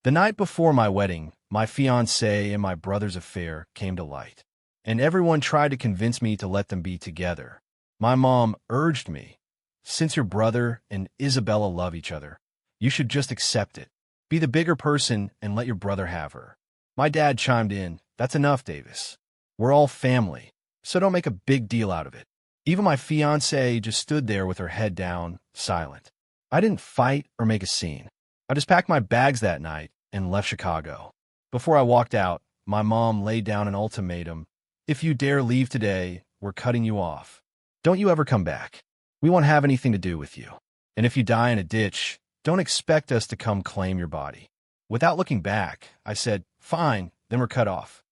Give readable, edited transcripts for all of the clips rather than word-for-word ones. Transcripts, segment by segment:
The night before my wedding, my fiancée and my brother's affair came to light, and everyone tried to convince me to let them be together. My mom urged me, "Since your brother and Isabella love each other, you should just accept it. Be the bigger person and let your brother have her." My dad chimed in, "That's enough, Davis. We're all family, so don't make a big deal out of it." Even my fiancée just stood there with her head down, silent. I didn't fight or make a scene. I just packed my bags that night and left Chicago. Before I walked out, my mom laid down an ultimatum. "If you dare leave today, we're cutting you off. Don't you ever come back. We won't have anything to do with you. And if you die in a ditch, don't expect us to come claim your body." Without looking back, I said, "Fine, then we're cut off."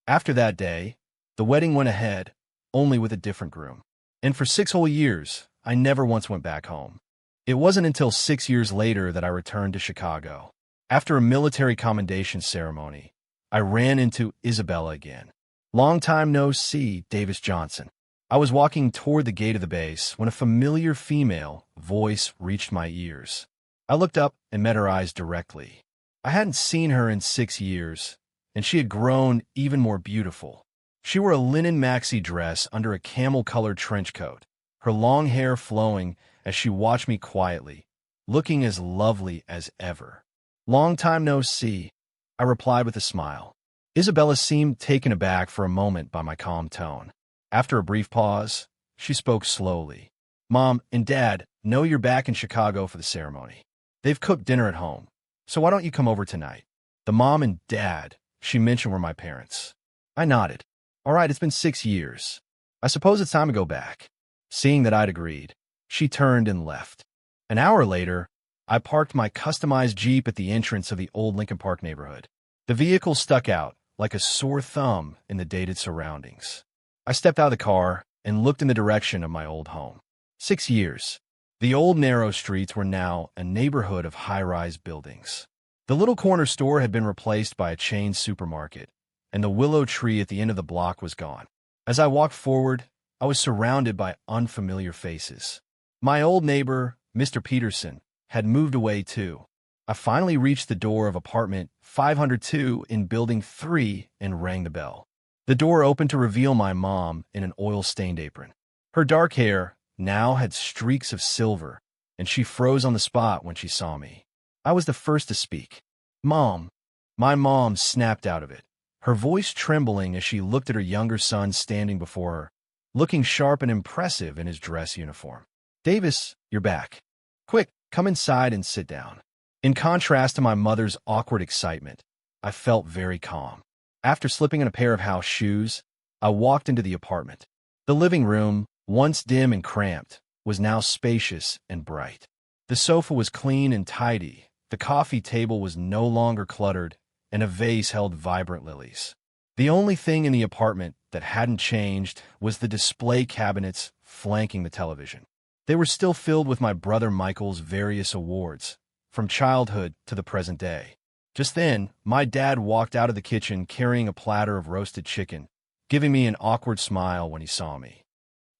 After that day, the wedding went ahead, only with a different groom. And for 6 whole years, I never once went back home. It wasn't until 6 years later that I returned to Chicago. After a military commendation ceremony, I ran into Isabella again. "Long time no see, Davis Johnson." I was walking toward the gate of the base when a familiar female voice reached my ears. I looked up and met her eyes directly. I hadn't seen her in 6 years, and she had grown even more beautiful. She wore a linen maxi dress under a camel-colored trench coat, her long hair flowing as she watched me quietly, looking as lovely as ever. "Long time no see," I replied with a smile. Isabella seemed taken aback for a moment by my calm tone. After a brief pause, she spoke slowly. "Mom and Dad know you're back in Chicago for the ceremony. They've cooked dinner at home, so why don't you come over tonight?" The mom and dad she mentioned were my parents. I nodded. "All right, it's been 6 years. I suppose it's time to go back." Seeing that I'd agreed, she turned and left. An hour later, I parked my customized Jeep at the entrance of the old Lincoln Park neighborhood. The vehicle stuck out like a sore thumb in the dated surroundings. I stepped out of the car and looked in the direction of my old home. 6 years. The old narrow streets were now a neighborhood of high-rise buildings. The little corner store had been replaced by a chain supermarket, and the willow tree at the end of the block was gone. As I walked forward, I was surrounded by unfamiliar faces. My old neighbor, Mr. Peterson, had moved away too. I finally reached the door of apartment 502 in Building 3 and rang the bell. The door opened to reveal my mom in an oil-stained apron. Her dark hair now had streaks of silver, and she froze on the spot when she saw me. I was the first to speak. "Mom." My mom snapped out of it, her voice trembling as she looked at her younger son standing before her, looking sharp and impressive in his dress uniform. "Davis, you're back. Quick, come inside and sit down." In contrast to my mother's awkward excitement, I felt very calm. After slipping on a pair of house shoes, I walked into the apartment. The living room, once dim and cramped, was now spacious and bright. The sofa was clean and tidy, the coffee table was no longer cluttered, and a vase held vibrant lilies. The only thing in the apartment that hadn't changed was the display cabinets flanking the television. They were still filled with my brother Michael's various awards, from childhood to the present day. Just then, my dad walked out of the kitchen carrying a platter of roasted chicken, giving me an awkward smile when he saw me.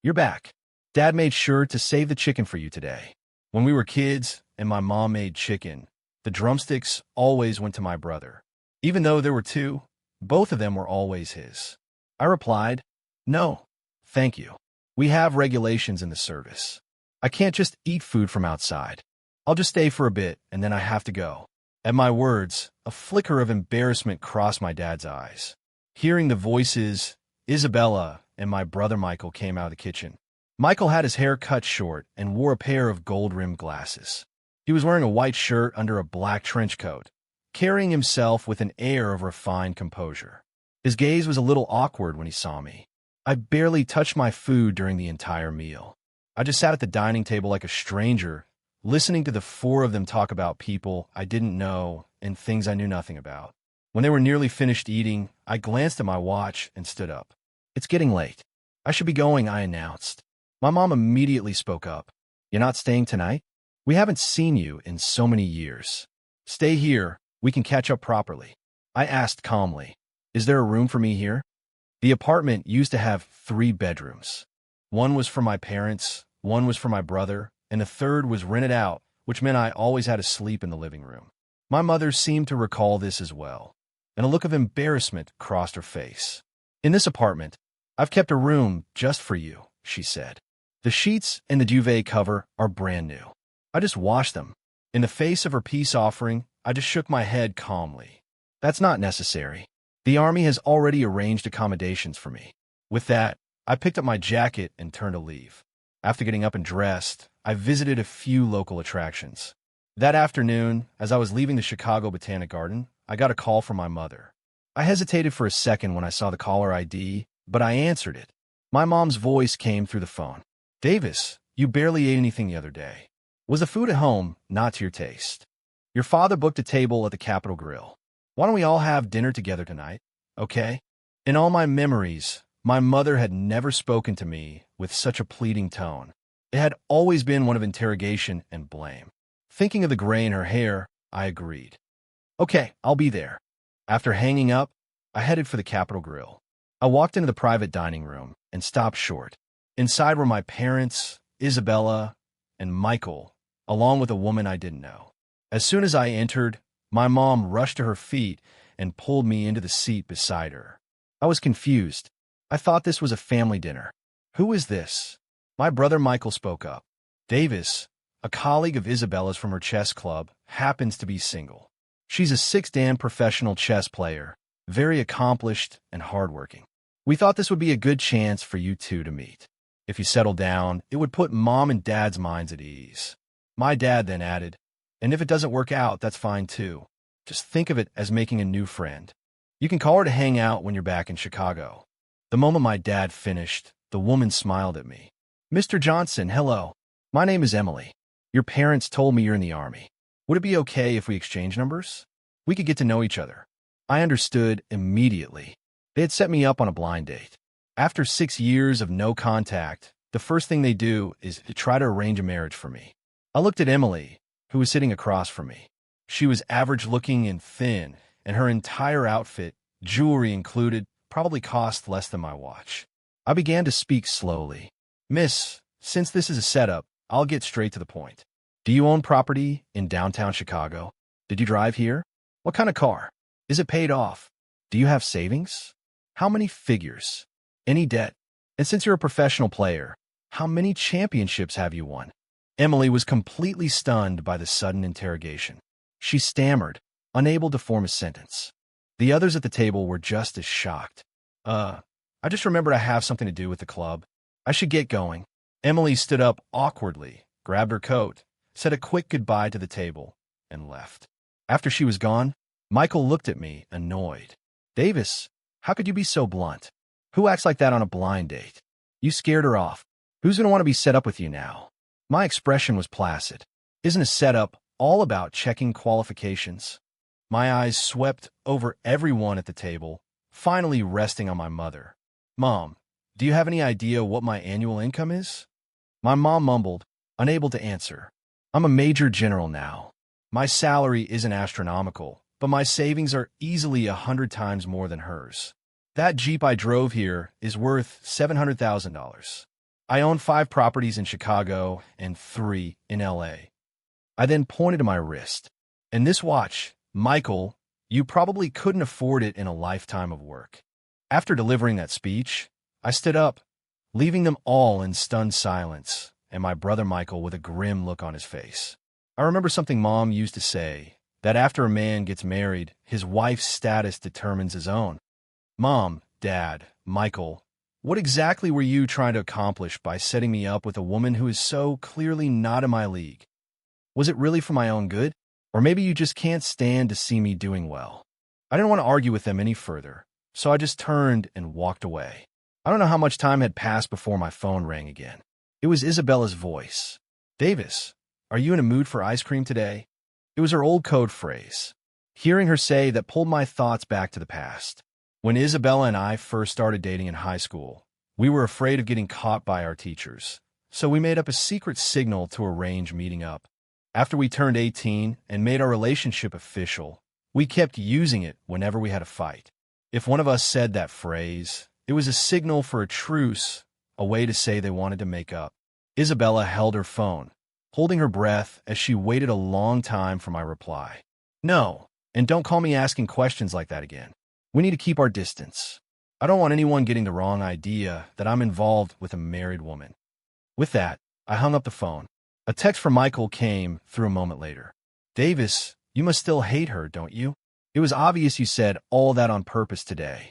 "You're back. Dad made sure to save the chicken for you today. When we were kids and my mom made chicken, the drumsticks always went to my brother. Even though there were 2, both of them were always his." I replied, "No, thank you. We have regulations in the service. I can't just eat food from outside. I'll just stay for a bit and then I have to go." At my words, a flicker of embarrassment crossed my dad's eyes. Hearing the voices, Isabella and my brother Michael came out of the kitchen. Michael had his hair cut short and wore a pair of gold-rimmed glasses. He was wearing a white shirt under a black trench coat, carrying himself with an air of refined composure. His gaze was a little awkward when he saw me. I barely touched my food during the entire meal. I just sat at the dining table like a stranger, listening to the 4 of them talk about people I didn't know and things I knew nothing about. When they were nearly finished eating, I glanced at my watch and stood up. "It's getting late. I should be going," I announced. My mom immediately spoke up. "You're not staying tonight? We haven't seen you in so many years. Stay here. We can catch up properly." I asked calmly, "Is there a room for me here?" The apartment used to have 3 bedrooms. One was for my parents, one was for my brother, and a third was rented out, which meant I always had to sleep in the living room. My mother seemed to recall this as well, and a look of embarrassment crossed her face. In this apartment, I've kept a room just for you, she said. The sheets and the duvet cover are brand new. I just washed them. In the face of her peace offering, I just shook my head calmly. That's not necessary. The army has already arranged accommodations for me. With that, I picked up my jacket and turned to leave. After getting up and dressed, I visited a few local attractions. That afternoon, as I was leaving the Chicago Botanic Garden, I got a call from my mother. I hesitated for a second when I saw the caller ID, but I answered it. My mom's voice came through the phone. Davis, you barely ate anything the other day. Was the food at home not to your taste? Your father booked a table at the Capitol Grill. Why don't we all have dinner together tonight, okay? In all my memories, my mother had never spoken to me with such a pleading tone. It had always been one of interrogation and blame. Thinking of the gray in her hair, I agreed. Okay, I'll be there. After hanging up, I headed for the Capitol Grill. I walked into the private dining room and stopped short. Inside were my parents, Isabella, and Michael, along with a woman I didn't know. As soon as I entered, my mom rushed to her feet and pulled me into the seat beside her. I was confused. I thought this was a family dinner. Who is this? My brother Michael spoke up. Davis, a colleague of Isabella's from her chess club, happens to be single. She's a six-dan professional chess player, very accomplished and hardworking. We thought this would be a good chance for you two to meet. If you settle down, it would put Mom and Dad's minds at ease. My dad then added, and if it doesn't work out, that's fine too. Just think of it as making a new friend. You can call her to hang out when you're back in Chicago. The moment my dad finished, the woman smiled at me. Mr. Johnson, hello. My name is Emily. Your parents told me you're in the Army. Would it be okay if we exchange numbers? We could get to know each other. I understood immediately. They had set me up on a blind date. After 6 years of no contact, the first thing they do is to try to arrange a marriage for me. I looked at Emily, who was sitting across from me. She was average-looking and thin, and her entire outfit, jewelry included, probably cost less than my watch. I began to speak slowly. Miss, since this is a setup, I'll get straight to the point. Do you own property in downtown Chicago? Did you drive here? What kind of car? Is it paid off? Do you have savings? How many figures? Any debt? And since you're a professional player, how many championships have you won? Emily was completely stunned by the sudden interrogation. She stammered, unable to form a sentence. The others at the table were just as shocked. I just remembered I have something to do with the club. I should get going. Emily stood up awkwardly, grabbed her coat, said a quick goodbye to the table, and left. After she was gone, Michael looked at me, annoyed. Davis, how could you be so blunt? Who acts like that on a blind date? You scared her off. Who's going to want to be set up with you now? My expression was placid. Isn't a setup all about checking qualifications? My eyes swept over everyone at the table, finally resting on my mother. Mom, do you have any idea what my annual income is? My mom mumbled, unable to answer. I'm a major general now. My salary isn't astronomical, but my savings are easily 100 times more than hers. That Jeep I drove here is worth $700,000. I own 5 properties in Chicago and 3 in LA. I then pointed to my wrist. And this watch, Michael, you probably couldn't afford it in a lifetime of work. After delivering that speech, I stood up, leaving them all in stunned silence, and my brother Michael with a grim look on his face. I remember something Mom used to say, that after a man gets married, his wife's status determines his own. Mom, Dad, Michael, what exactly were you trying to accomplish by setting me up with a woman who is so clearly not in my league? Was it really for my own good? Or maybe you just can't stand to see me doing well. I didn't want to argue with them any further, so I just turned and walked away. I don't know how much time had passed before my phone rang again. It was Isabella's voice. Davis, are you in a mood for ice cream today? It was her old code phrase. Hearing her say that pulled my thoughts back to the past. When Isabella and I first started dating in high school, we were afraid of getting caught by our teachers, so we made up a secret signal to arrange meeting up. After we turned 18 and made our relationship official, we kept using it whenever we had a fight. If one of us said that phrase, it was a signal for a truce, a way to say they wanted to make up. Isabella held her phone, holding her breath as she waited a long time for my reply. No, and don't call me asking questions like that again. We need to keep our distance. I don't want anyone getting the wrong idea that I'm involved with a married woman. With that, I hung up the phone. A text from Michael came through a moment later. Davis, you must still hate her, don't you? It was obvious you said all that on purpose today.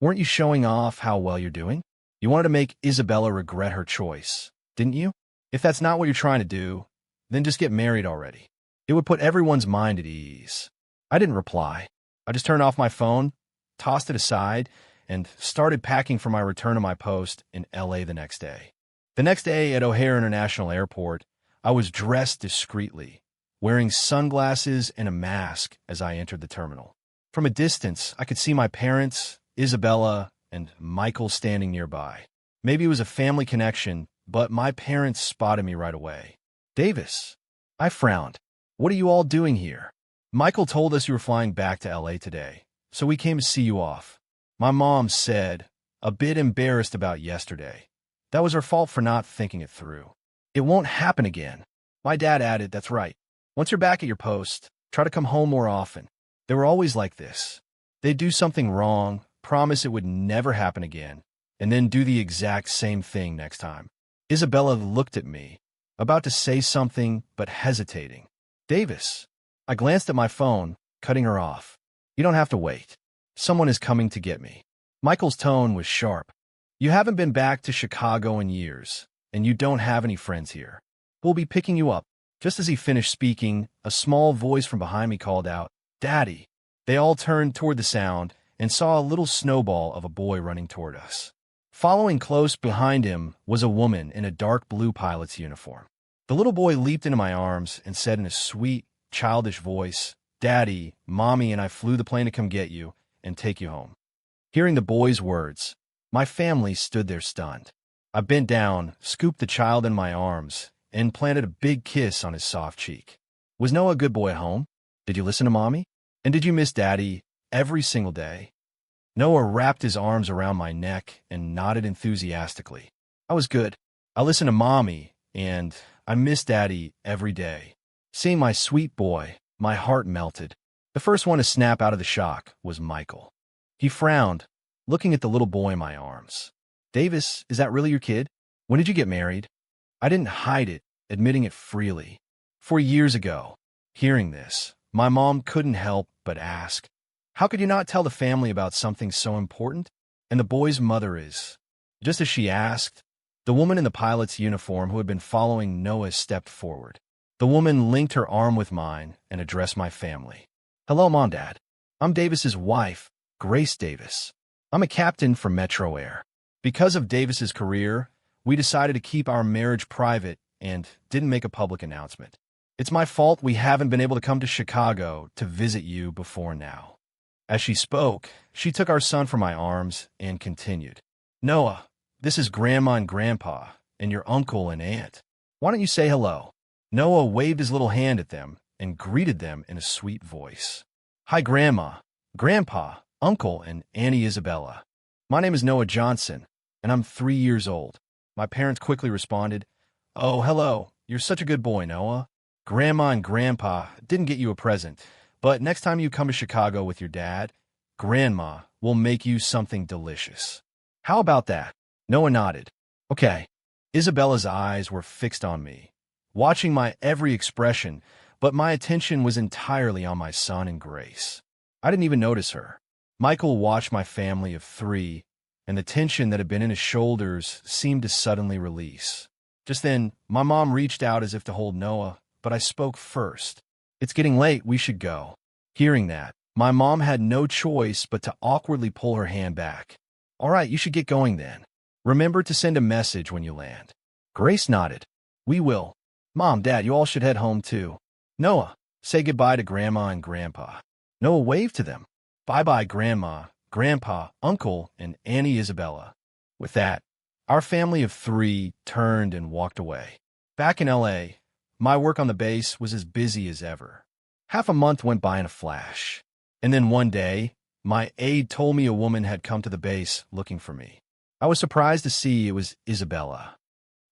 Weren't you showing off how well you're doing? You wanted to make Isabella regret her choice, didn't you? If that's not what you're trying to do, then just get married already. It would put everyone's mind at ease. I didn't reply. I just turned off my phone, tossed it aside, and started packing for my return to my post in LA the next day. The next day at O'Hare International Airport, I was dressed discreetly, wearing sunglasses and a mask as I entered the terminal. From a distance, I could see my parents, Isabella, and Michael standing nearby. Maybe it was a family connection, but my parents spotted me right away. Davis, I frowned. What are you all doing here? Michael told us you were flying back to LA today, so we came to see you off. My mom said, a bit embarrassed about yesterday. That was her fault for not thinking it through. It won't happen again. My dad added, that's right. Once you're back at your post, try to come home more often. They were always like this. They'd do something wrong, promise it would never happen again, and then do the exact same thing next time. Isabella looked at me, about to say something, but hesitating. Davis. I glanced at my phone, cutting her off. You don't have to wait. Someone is coming to get me. Michael's tone was sharp. You haven't been back to Chicago in years, and you don't have any friends here. We'll be picking you up. Just as he finished speaking, a small voice from behind me called out, Daddy. They all turned toward the sound and saw a little snowball of a boy running toward us. Following close behind him was a woman in a dark blue pilot's uniform. The little boy leaped into my arms and said in a sweet, childish voice, Daddy, Mommy and I flew the plane to come get you and take you home. Hearing the boy's words, my family stood there stunned. I bent down, scooped the child in my arms, and planted a big kiss on his soft cheek. Was Noah a good boy at home? Did you listen to Mommy? And did you miss Daddy every single day? Noah wrapped his arms around my neck and nodded enthusiastically. I was good. I listened to Mommy, and I missed Daddy every day. Seeing my sweet boy, my heart melted. The first one to snap out of the shock was Michael. He frowned, looking at the little boy in my arms. Davis, is that really your kid? When did you get married? I didn't hide it, admitting it freely. 4 years ago. Hearing this, my mom couldn't help but ask, how could you not tell the family about something so important? And the boy's mother is. Just as she asked, the woman in the pilot's uniform who had been following Noah stepped forward. The woman linked her arm with mine and addressed my family. Hello, Mom, Dad. I'm Davis's wife, Grace Davis. I'm a captain for Metro Air. Because of Davis's career, we decided to keep our marriage private and didn't make a public announcement. It's my fault we haven't been able to come to Chicago to visit you before now. As she spoke, she took our son from my arms and continued. Noah, this is Grandma and Grandpa, and your uncle and aunt. Why don't you say hello? Noah waved his little hand at them and greeted them in a sweet voice. Hi, Grandma, Grandpa, Uncle, and Auntie Isabella. My name is Noah Johnson, and I'm 3 years old. My parents quickly responded, Oh, hello. You're such a good boy, Noah. Grandma and Grandpa didn't get you a present, but next time you come to Chicago with your dad, Grandma will make you something delicious. How about that? Noah nodded. Okay. Isabella's eyes were fixed on me, watching my every expression, but my attention was entirely on my son and Grace. I didn't even notice her. Michael watched my family of 3, and the tension that had been in his shoulders seemed to suddenly release. Just then, my mom reached out as if to hold Noah, but I spoke first. It's getting late, we should go. Hearing that, my mom had no choice but to awkwardly pull her hand back. All right, you should get going then. Remember to send a message when you land. Grace nodded. We will. Mom, Dad, you all should head home too. Noah, say goodbye to Grandma and Grandpa. Noah waved to them. Bye-bye, Grandma, Grandpa, Uncle, and Auntie Isabella. With that, our family of 3 turned and walked away. Back in L.A., my work on the base was as busy as ever. Half a month went by in a flash. And then one day, my aide told me a woman had come to the base looking for me. I was surprised to see it was Isabella.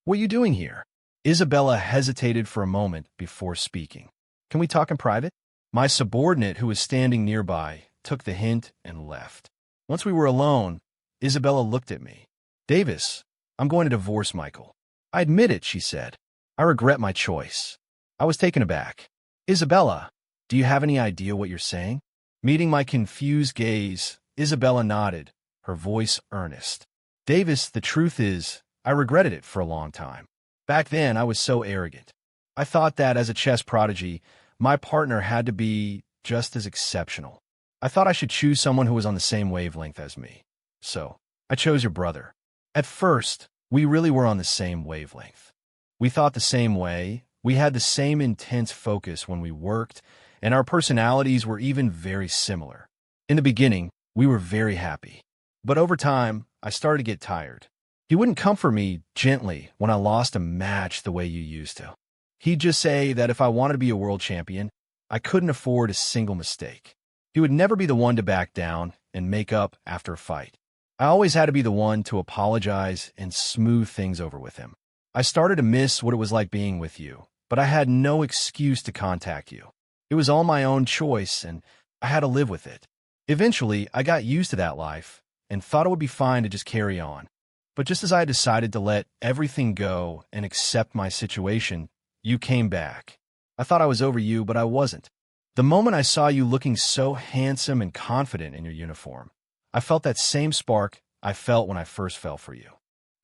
What are you doing here? Isabella hesitated for a moment before speaking. Can we talk in private? My subordinate, who was standing nearby, took the hint and left. Once we were alone, Isabella looked at me. Davis, I'm going to divorce Michael. I admit it, she said. I regret my choice. I was taken aback. Isabella, do you have any idea what you're saying? Meeting my confused gaze, Isabella nodded, her voice earnest. Davis, the truth is, I regretted it for a long time. Back then, I was so arrogant. I thought that as a chess prodigy, my partner had to be just as exceptional. I thought I should choose someone who was on the same wavelength as me. So, I chose your brother. At first, we really were on the same wavelength. We thought the same way, we had the same intense focus when we worked, and our personalities were even very similar. In the beginning, we were very happy. But over time, I started to get tired. He wouldn't comfort me gently when I lost a match the way you used to. He'd just say that if I wanted to be a world champion, I couldn't afford a single mistake. He would never be the one to back down and make up after a fight. I always had to be the one to apologize and smooth things over with him. I started to miss what it was like being with you, but I had no excuse to contact you. It was all my own choice, and I had to live with it. Eventually, I got used to that life and thought it would be fine to just carry on. But just as I decided to let everything go and accept my situation, you came back. I thought I was over you, but I wasn't. The moment I saw you looking so handsome and confident in your uniform, I felt that same spark I felt when I first fell for you.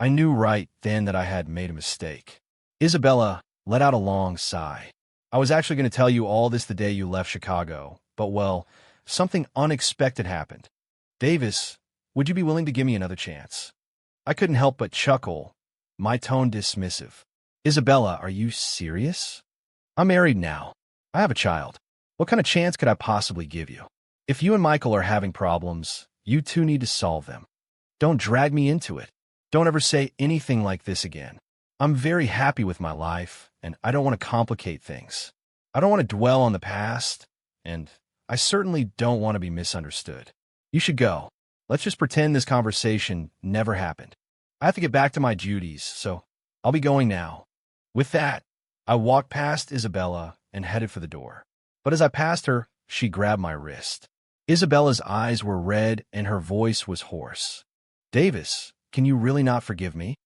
I knew right then that I had made a mistake. Isabella let out a long sigh. I was actually going to tell you all this the day you left Chicago, but well, something unexpected happened. Davis, would you be willing to give me another chance? I couldn't help but chuckle, my tone dismissive. Isabella, are you serious? I'm married now. I have a child. What kind of chance could I possibly give you? If you and Michael are having problems, you two need to solve them. Don't drag me into it. Don't ever say anything like this again. I'm very happy with my life, and I don't want to complicate things. I don't want to dwell on the past, and I certainly don't want to be misunderstood. You should go. Let's just pretend this conversation never happened. I have to get back to my duties, so I'll be going now. With that, I walked past Isabella and headed for the door. But as I passed her, she grabbed my wrist. Isabella's eyes were red and her voice was hoarse. Davis, can you really not forgive me?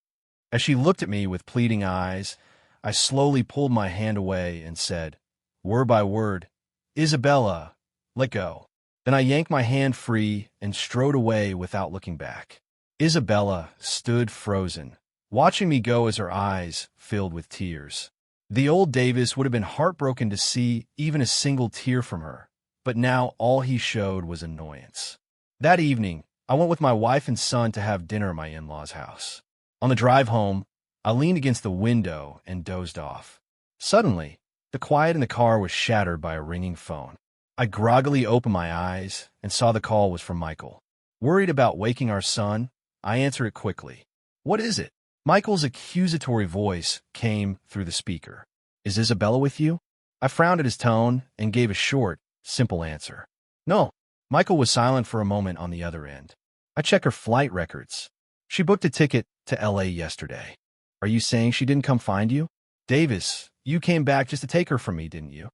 As she looked at me with pleading eyes, I slowly pulled my hand away and said, word by word, Isabella, let go. Then I yanked my hand free and strode away without looking back. Isabella stood frozen, watching me go as her eyes filled with tears. The old Davis would have been heartbroken to see even a single tear from her, but now all he showed was annoyance. That evening, I went with my wife and son to have dinner at my in-laws' house. On the drive home, I leaned against the window and dozed off. Suddenly, the quiet in the car was shattered by a ringing phone. I groggily opened my eyes and saw the call was from Michael. Worried about waking our son, I answered it quickly. What is it? Michael's accusatory voice came through the speaker. Is Isabella with you? I frowned at his tone and gave a short, simple answer. No. Michael was silent for a moment on the other end. I checked her flight records. She booked a ticket to LA yesterday. Are you saying she didn't come find you? Davis, you came back just to take her from me, didn't you?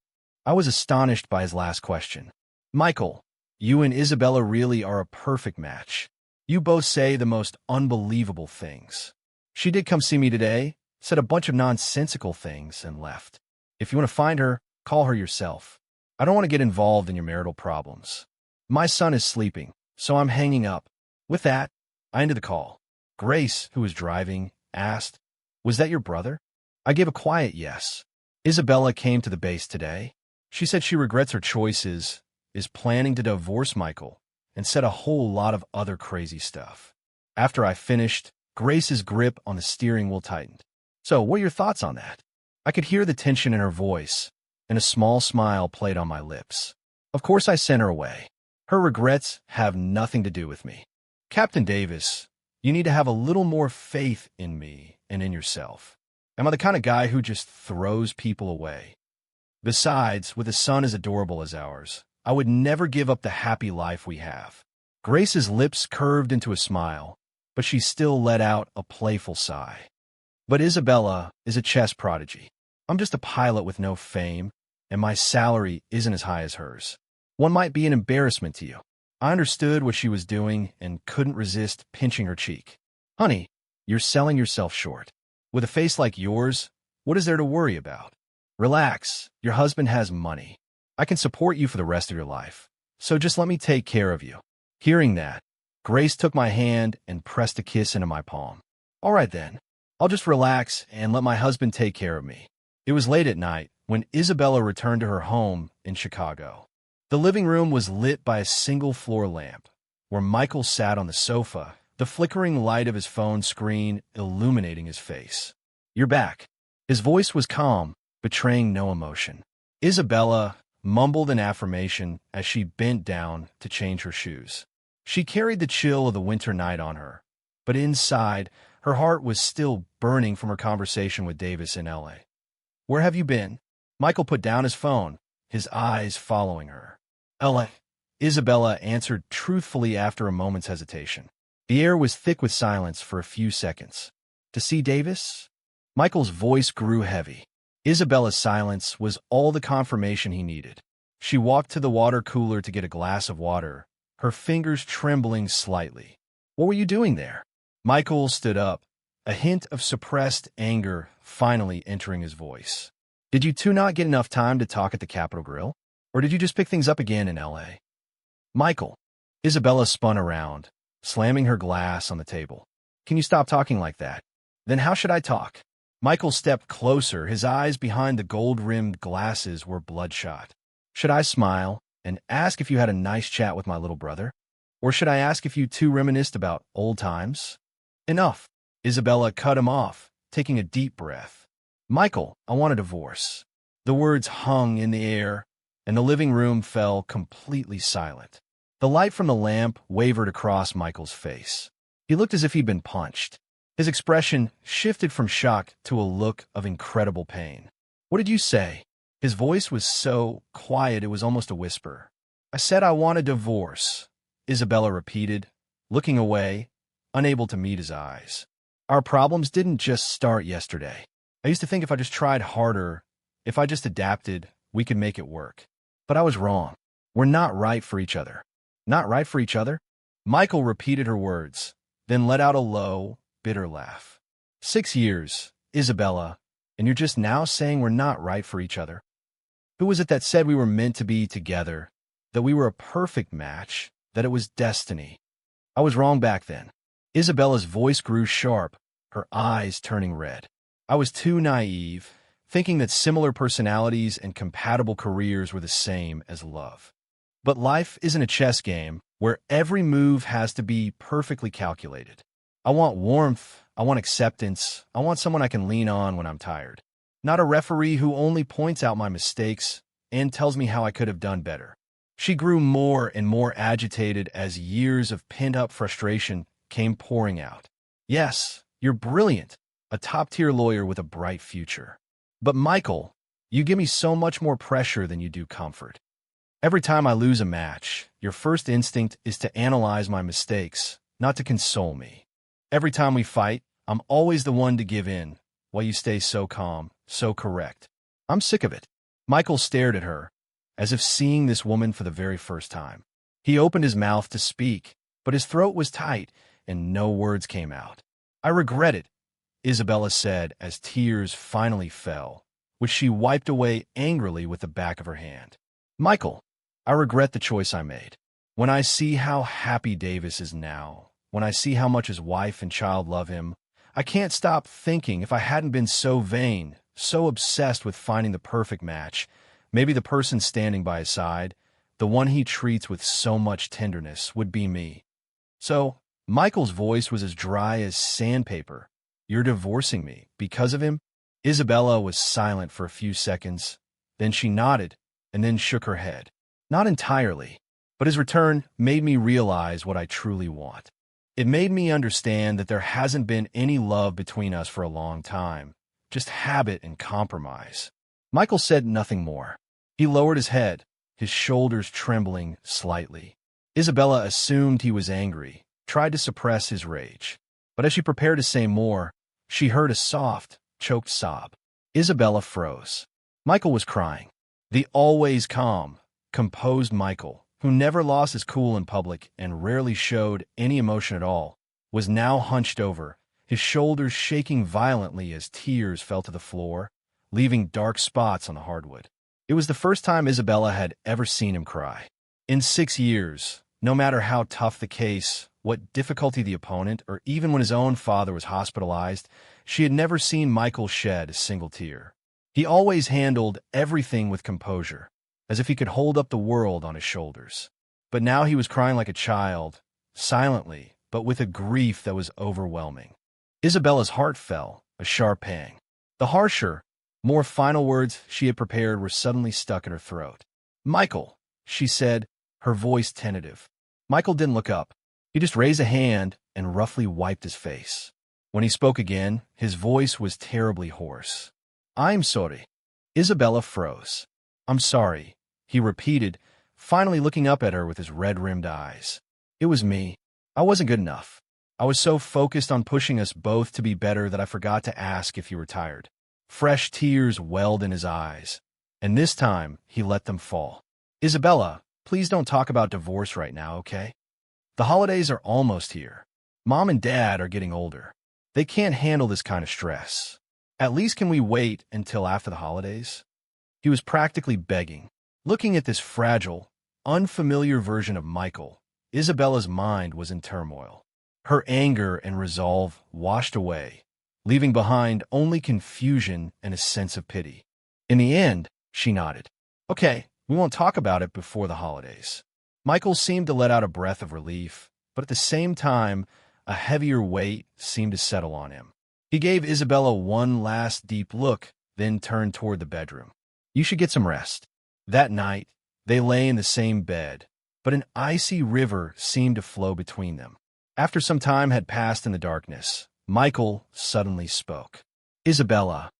I was astonished by his last question. Michael, you and Isabella really are a perfect match. You both say the most unbelievable things. She did come see me today, said a bunch of nonsensical things, and left. If you want to find her, call her yourself. I don't want to get involved in your marital problems. My son is sleeping, so I'm hanging up. With that, I ended the call. Grace, who was driving, asked, was that your brother? I gave a quiet yes. Isabella came to the base today. She said she regrets her choices, is planning to divorce Michael, and said a whole lot of other crazy stuff. After I finished, Grace's grip on the steering wheel tightened. So, what are your thoughts on that? I could hear the tension in her voice, and a small smile played on my lips. Of course I sent her away. Her regrets have nothing to do with me. Captain Davis, you need to have a little more faith in me and in yourself. Am I the kind of guy who just throws people away? Besides, with a son as adorable as ours, I would never give up the happy life we have. Grace's lips curved into a smile, but she still let out a playful sigh. But Isabella is a chess prodigy. I'm just a pilot with no fame. and my salary isn't as high as hers. One might be an embarrassment to you. I understood what she was doing and couldn't resist pinching her cheek. Honey, you're selling yourself short. With a face like yours, what is there to worry about? Relax, your husband has money. I can support you for the rest of your life, so just let me take care of you. Hearing that, Grace took my hand and pressed a kiss into my palm. All right then, I'll just relax and let my husband take care of me. It was late at night when Isabella returned to her home in Chicago. The living room was lit by a single floor lamp, where Michael sat on the sofa, the flickering light of his phone screen illuminating his face. You're back. His voice was calm, betraying no emotion. Isabella mumbled an affirmation as she bent down to change her shoes. She carried the chill of the winter night on her, but inside, her heart was still burning from her conversation with Davis in L.A. Where have you been? Michael put down his phone, his eyes following her. L.A. Isabella answered truthfully after a moment's hesitation. The air was thick with silence for a few seconds. To see Davis? Michael's voice grew heavy. Isabella's silence was all the confirmation he needed. She walked to the water cooler to get a glass of water, her fingers trembling slightly. What were you doing there? Michael stood up, a hint of suppressed anger finally entering his voice. Did you two not get enough time to talk at the Capitol Grill? Or did you just pick things up again in L.A.? Michael. Isabella spun around, slamming her glass on the table. Can you stop talking like that? Then how should I talk? Michael stepped closer, his eyes behind the gold-rimmed glasses were bloodshot. Should I smile and ask if you had a nice chat with my little brother? Or should I ask if you two reminisced about old times? Enough. Isabella cut him off, taking a deep breath. Michael, I want a divorce. The words hung in the air, and the living room fell completely silent. The light from the lamp wavered across Michael's face. He looked as if he'd been punched. His expression shifted from shock to a look of incredible pain. What did you say? His voice was so quiet it was almost a whisper. I said I want a divorce, Isabella repeated, looking away, unable to meet his eyes. Our problems didn't just start yesterday. I used to think if I just tried harder, if I just adapted, we could make it work. But I was wrong. We're not right for each other. Not right for each other? Michael repeated her words, then let out a low, bitter laugh. 6 years, Isabella, and you're just now saying we're not right for each other? Who was it that said we were meant to be together, that we were a perfect match, that it was destiny? I was wrong back then. Isabella's voice grew sharp, her eyes turning red. I was too naive, thinking that similar personalities and compatible careers were the same as love. But life isn't a chess game where every move has to be perfectly calculated. I want warmth, I want acceptance, I want someone I can lean on when I'm tired. Not a referee who only points out my mistakes and tells me how I could have done better. She grew more and more agitated as years of pent-up frustration came pouring out. Yes, you're brilliant, a top-tier lawyer with a bright future. But Michael, you give me so much more pressure than you do comfort. Every time I lose a match, your first instinct is to analyze my mistakes, not to console me. Every time we fight, I'm always the one to give in, while you stay so calm, so correct. I'm sick of it. Michael stared at her, as if seeing this woman for the very first time. He opened his mouth to speak, but his throat was tight, and no words came out. I regret it, Isabella said as tears finally fell, which she wiped away angrily with the back of her hand. Michael, I regret the choice I made. When I see how happy Davis is now, when I see how much his wife and child love him, I can't stop thinking if I hadn't been so vain, so obsessed with finding the perfect match, maybe the person standing by his side, the one he treats with so much tenderness, would be me. So, Michael's voice was as dry as sandpaper. You're divorcing me because of him? Isabella was silent for a few seconds. Then she nodded, and then shook her head. Not entirely, but his return made me realize what I truly want. It made me understand that there hasn't been any love between us for a long time, just habit and compromise. Michael said nothing more. He lowered his head, his shoulders trembling slightly. Isabella assumed he was angry, tried to suppress his rage. But as she prepared to say more, she heard a soft, choked sob. Isabella froze. Michael was crying. The always calm, composed Michael, who never lost his cool in public and rarely showed any emotion at all, was now hunched over, his shoulders shaking violently as tears fell to the floor, leaving dark spots on the hardwood. It was the first time Isabella had ever seen him cry. In 6 years, no matter how tough the case, what difficulty the opponent, or even when his own father was hospitalized, she had never seen Michael shed a single tear. He always handled everything with composure, as if he could hold up the world on his shoulders. But now he was crying like a child, silently, but with a grief that was overwhelming. Isabella's heart fell, a sharp pang. The harsher, more final words she had prepared were suddenly stuck in her throat. "Michael," she said, her voice tentative. Michael didn't look up. He just raised a hand and roughly wiped his face. When he spoke again, his voice was terribly hoarse. "I'm sorry." Isabella froze. "I'm sorry," he repeated, finally looking up at her with his red-rimmed eyes. "It was me. I wasn't good enough. I was so focused on pushing us both to be better that I forgot to ask if you were tired." Fresh tears welled in his eyes, and this time he let them fall. "Isabella, please don't talk about divorce right now, okay? The holidays are almost here. Mom and Dad are getting older. They can't handle this kind of stress. At least can we wait until after the holidays?" He was practically begging. Looking at this fragile, unfamiliar version of Michael, Isabella's mind was in turmoil. Her anger and resolve washed away, leaving behind only confusion and a sense of pity. In the end, she nodded. "Okay, we won't talk about it before the holidays." Michael seemed to let out a breath of relief, but at the same time, a heavier weight seemed to settle on him. He gave Isabella one last deep look, then turned toward the bedroom. "You should get some rest." That night, they lay in the same bed, but an icy river seemed to flow between them. After some time had passed in the darkness, Michael suddenly spoke. "Isabella,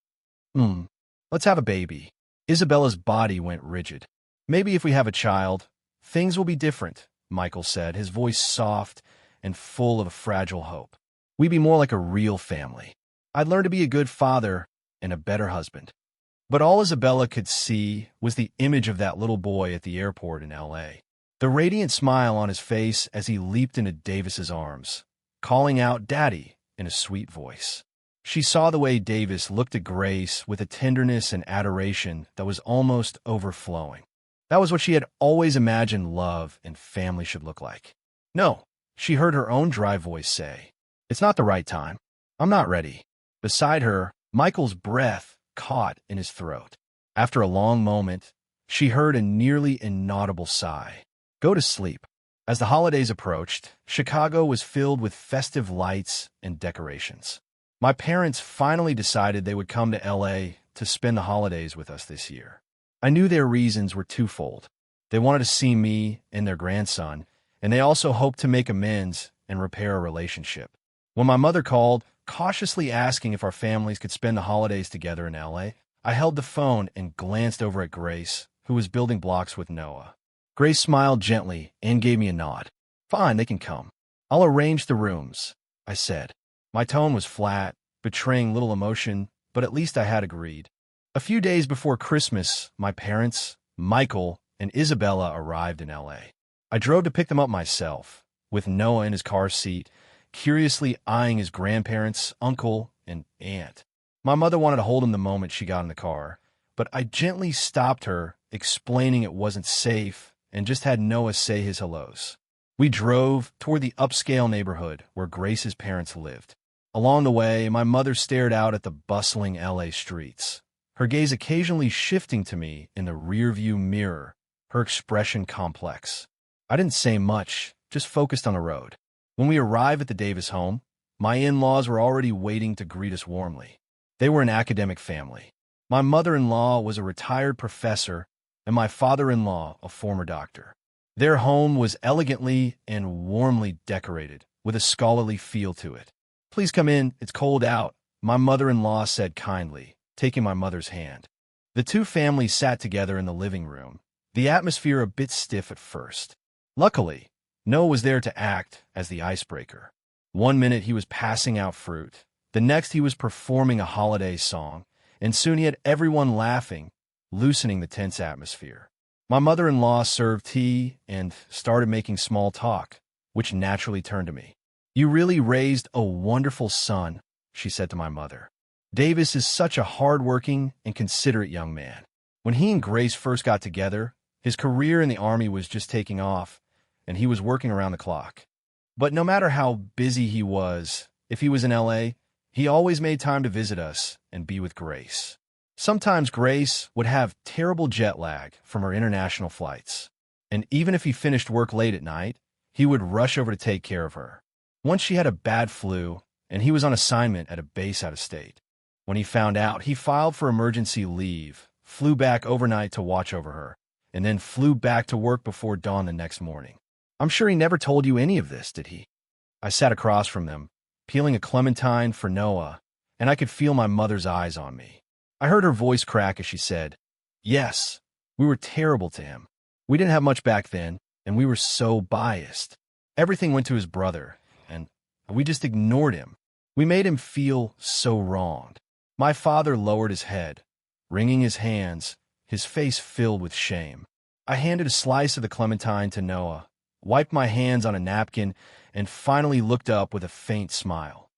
let's have a baby." Isabella's body went rigid. "Maybe if we have a child, things will be different," Michael said, his voice soft and full of a fragile hope. "We'd be more like a real family. I'd learn to be a good father and a better husband." But all Isabella could see was the image of that little boy at the airport in L.A., the radiant smile on his face as he leaped into Davis's arms, calling out "Daddy" in a sweet voice. She saw the way Davis looked at Grace with a tenderness and adoration that was almost overflowing. That was what she had always imagined love and family should look like. "No," she heard her own dry voice say. "It's not the right time. I'm not ready." Beside her, Michael's breath caught in his throat. After a long moment, she heard a nearly inaudible sigh. "Go to sleep." As the holidays approached, Chicago was filled with festive lights and decorations. My parents finally decided they would come to L.A. to spend the holidays with us this year. I knew their reasons were twofold. They wanted to see me and their grandson, and they also hoped to make amends and repair a relationship. When my mother called, cautiously asking if our families could spend the holidays together in L.A., I held the phone and glanced over at Grace, who was building blocks with Noah. Grace smiled gently and gave me a nod. "Fine, they can come. I'll arrange the rooms," I said. My tone was flat, betraying little emotion, but at least I had agreed. A few days before Christmas, my parents, Michael, and Isabella arrived in L.A. I drove to pick them up myself, with Noah in his car seat, curiously eyeing his grandparents, uncle, and aunt. My mother wanted to hold him the moment she got in the car, but I gently stopped her, explaining it wasn't safe, and just had Noah say his hellos. We drove toward the upscale neighborhood where Grace's parents lived. Along the way, my mother stared out at the bustling L.A. streets, her gaze occasionally shifting to me in the rearview mirror, her expression complex. I didn't say much, just focused on the road. When we arrived at the Davis home, my in-laws were already waiting to greet us warmly. They were an academic family. My mother-in-law was a retired professor, and my father-in-law a former doctor. Their home was elegantly and warmly decorated, with a scholarly feel to it. "Please come in, it's cold out," my mother-in-law said kindly, taking my mother's hand. The two families sat together in the living room, the atmosphere a bit stiff at first. Luckily, Noah was there to act as the icebreaker. One minute he was passing out fruit, the next he was performing a holiday song, and soon he had everyone laughing loosening the tense atmosphere. My mother-in-law served tea and started making small talk, which naturally turned to me. "You really raised a wonderful son," she said to my mother. "Davis is such a hard-working and considerate young man. When he and Grace first got together, his career in the Army was just taking off, and he was working around the clock. But no matter how busy he was, if he was in L.A., he always made time to visit us and be with Grace. Sometimes Grace would have terrible jet lag from her international flights, and even if he finished work late at night, he would rush over to take care of her. Once she had a bad flu, and he was on assignment at a base out of state. When he found out, he filed for emergency leave, flew back overnight to watch over her, and then flew back to work before dawn the next morning. I'm sure he never told you any of this, did he?" I sat across from them, peeling a clementine for Noah, and I could feel my mother's eyes on me. I heard her voice crack as she said, "Yes, we were terrible to him. We didn't have much back then, and we were so biased. Everything went to his brother, and we just ignored him. We made him feel so wronged." My father lowered his head, wringing his hands, his face filled with shame. I handed a slice of the clementine to Noah, wiped my hands on a napkin, and finally looked up with a faint smile.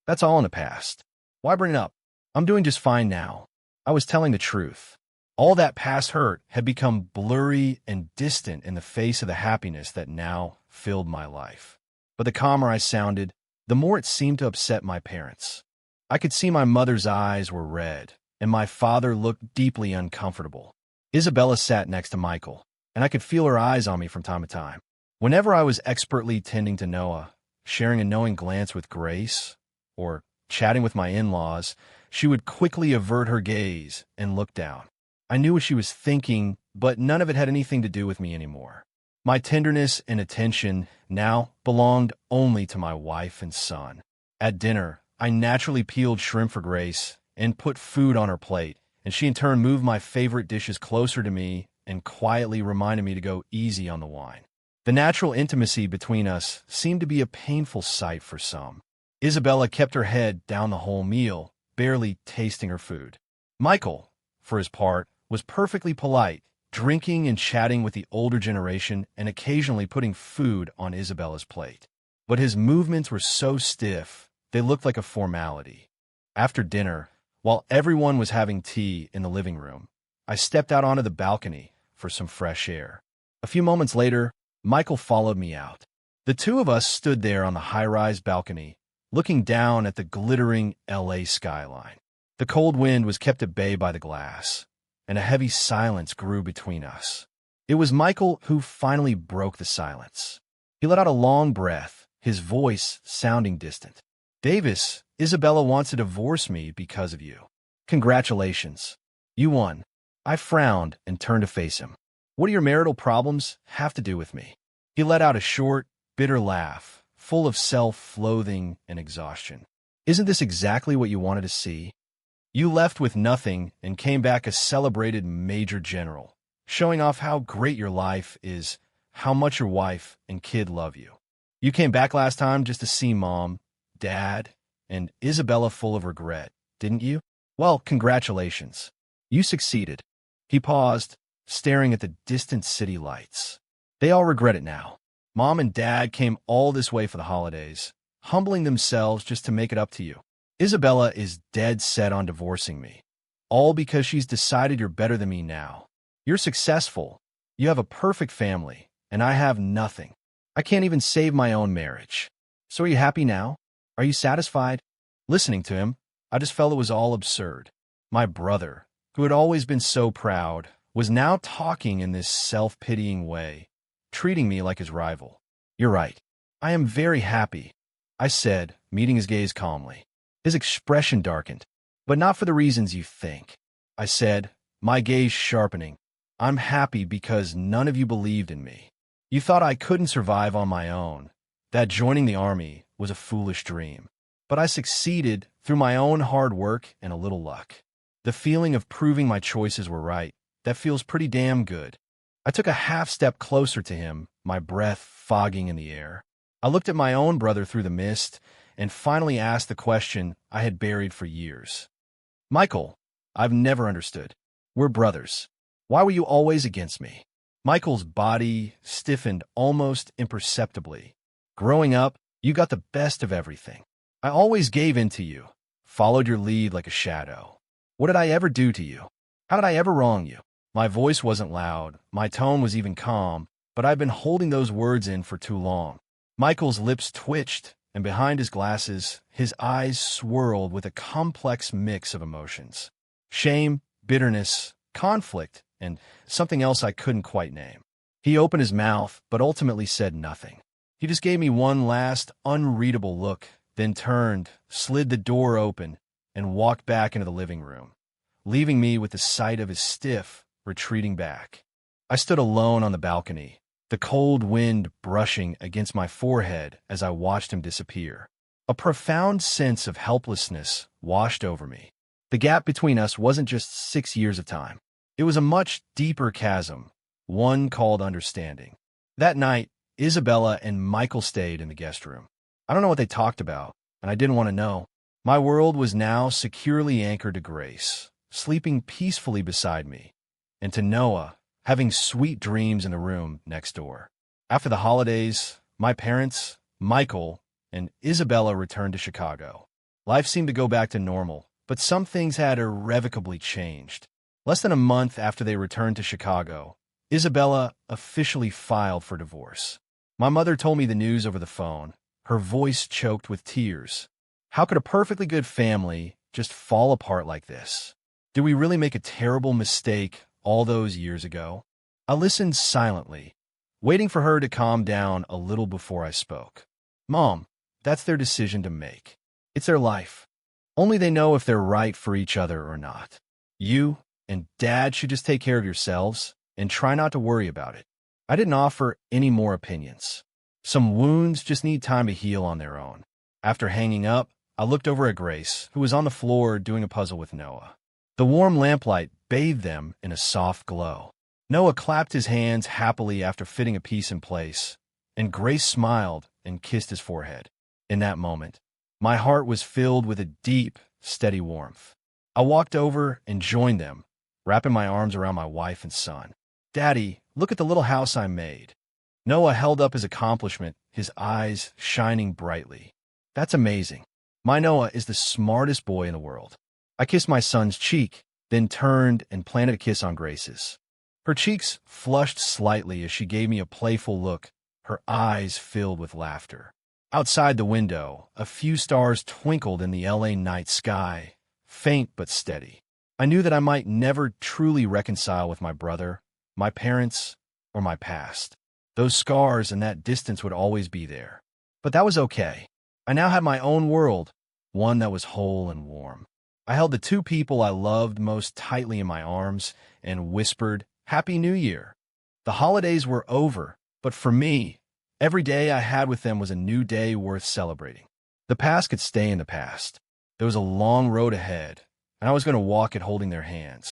"That's all in the past. Why bring it up? I'm doing just fine now." I was telling the truth. All that past hurt had become blurry and distant in the face of the happiness that now filled my life. But the calmer I sounded, the more it seemed to upset my parents. I could see my mother's eyes were red, and my father looked deeply uncomfortable. Isabella sat next to Michael, and I could feel her eyes on me from time to time. Whenever I was expertly tending to Noah, sharing a knowing glance with Grace, or chatting with my in-laws, she would quickly avert her gaze and look down. I knew what she was thinking, but none of it had anything to do with me anymore. My tenderness and attention now belonged only to my wife and son. At dinner, I naturally peeled shrimp for Grace and put food on her plate, and she in turn moved my favorite dishes closer to me and quietly reminded me to go easy on the wine. The natural intimacy between us seemed to be a painful sight for some. Isabella kept her head down the whole meal, barely tasting her food. Michael, for his part, was perfectly polite, drinking and chatting with the older generation and occasionally putting food on Isabella's plate. But his movements were so stiff, they looked like a formality. After dinner, while everyone was having tea in the living room, I stepped out onto the balcony for some fresh air. A few moments later, Michael followed me out. The two of us stood there on the high-rise balcony, looking down at the glittering L.A. skyline. The cold wind was kept at bay by the glass, and a heavy silence grew between us. It was Michael who finally broke the silence. He let out a long breath, his voice sounding distant. "Davis, Isabella wants to divorce me because of you. Congratulations. You won." I frowned and turned to face him. "What do your marital problems have to do with me?" He let out a short, bitter laugh, full of self-loathing and exhaustion. "Isn't this exactly what you wanted to see? You left with nothing and came back a celebrated major general, showing off how great your life is, how much your wife and kid love you. You came back last time just to see Mom, Dad, and Isabella full of regret, didn't you? Well, congratulations. You succeeded." He paused, staring at the distant city lights. "They all regret it now. Mom and Dad came all this way for the holidays, humbling themselves just to make it up to you. Isabella is dead set on divorcing me, all because she's decided you're better than me now. You're successful, you have a perfect family, and I have nothing. I can't even save my own marriage. So are you happy now? Are you satisfied?" Listening to him, I just felt it was all absurd. My brother, who had always been so proud, was now talking in this self-pitying way, treating me like his rival. "You're right. I am very happy," I said, meeting his gaze calmly. His expression darkened. "But not for the reasons you think," I said, my gaze sharpening. "I'm happy because none of you believed in me. You thought I couldn't survive on my own, that joining the Army was a foolish dream. But I succeeded through my own hard work and a little luck. The feeling of proving my choices were right, that feels pretty damn good." I took a half step closer to him, my breath fogging in the air. I looked at my own brother through the mist and finally asked the question I had buried for years. "Michael, I've never understood. We're brothers. Why were you always against me? Michael's body stiffened almost imperceptibly. Growing up, you got the best of everything. I always gave in to you, followed your lead like a shadow. What did I ever do to you? How did I ever wrong you? My voice wasn't loud, my tone was even calm, but I've been holding those words in for too long. Michael's lips twitched, and behind his glasses, his eyes swirled with a complex mix of emotions. Shame, bitterness, conflict, and something else I couldn't quite name. He opened his mouth, but ultimately said nothing. He just gave me one last, unreadable look, then turned, slid the door open, and walked back into the living room, leaving me with the sight of his stiff, retreating back. I stood alone on the balcony, the cold wind brushing against my forehead as I watched him disappear. A profound sense of helplessness washed over me. The gap between us wasn't just 6 years of time. It was a much deeper chasm, one called understanding. That night, Isabella and Michael stayed in the guest room. I don't know what they talked about, and I didn't want to know. My world was now securely anchored to Grace, sleeping peacefully beside me, and to Noah, having sweet dreams in the room next door. After the holidays, my parents, Michael, and Isabella returned to Chicago. Life seemed to go back to normal, but some things had irrevocably changed. Less than a month after they returned to Chicago, Isabella officially filed for divorce. My mother told me the news over the phone, her voice choked with tears. How could a perfectly good family just fall apart like this? Did we really make a terrible mistake all those years ago? I listened silently, waiting for her to calm down a little before I spoke. Mom, that's their decision to make. It's their life. Only they know if they're right for each other or not. You and Dad should just take care of yourselves and try not to worry about it. I didn't offer any more opinions. Some wounds just need time to heal on their own. After hanging up, I looked over at Grace, who was on the floor doing a puzzle with Noah. The warm lamplight bathed them in a soft glow. Noah clapped his hands happily after fitting a piece in place, and Grace smiled and kissed his forehead. In that moment, my heart was filled with a deep, steady warmth. I walked over and joined them, wrapping my arms around my wife and son. Daddy, look at the little house I made. Noah held up his accomplishment, his eyes shining brightly. That's amazing. My Noah is the smartest boy in the world. I kissed my son's cheek, then turned and planted a kiss on Grace's. Her cheeks flushed slightly as she gave me a playful look, her eyes filled with laughter. Outside the window, a few stars twinkled in the LA night sky, faint but steady. I knew that I might never truly reconcile with my brother, my parents, or my past. Those scars and that distance would always be there. But that was okay. I now had my own world, one that was whole and warm. I held the two people I loved most tightly in my arms and whispered, "Happy New Year." The holidays were over, but for me, every day I had with them was a new day worth celebrating. The past could stay in the past. There was a long road ahead, and I was going to walk it holding their hands.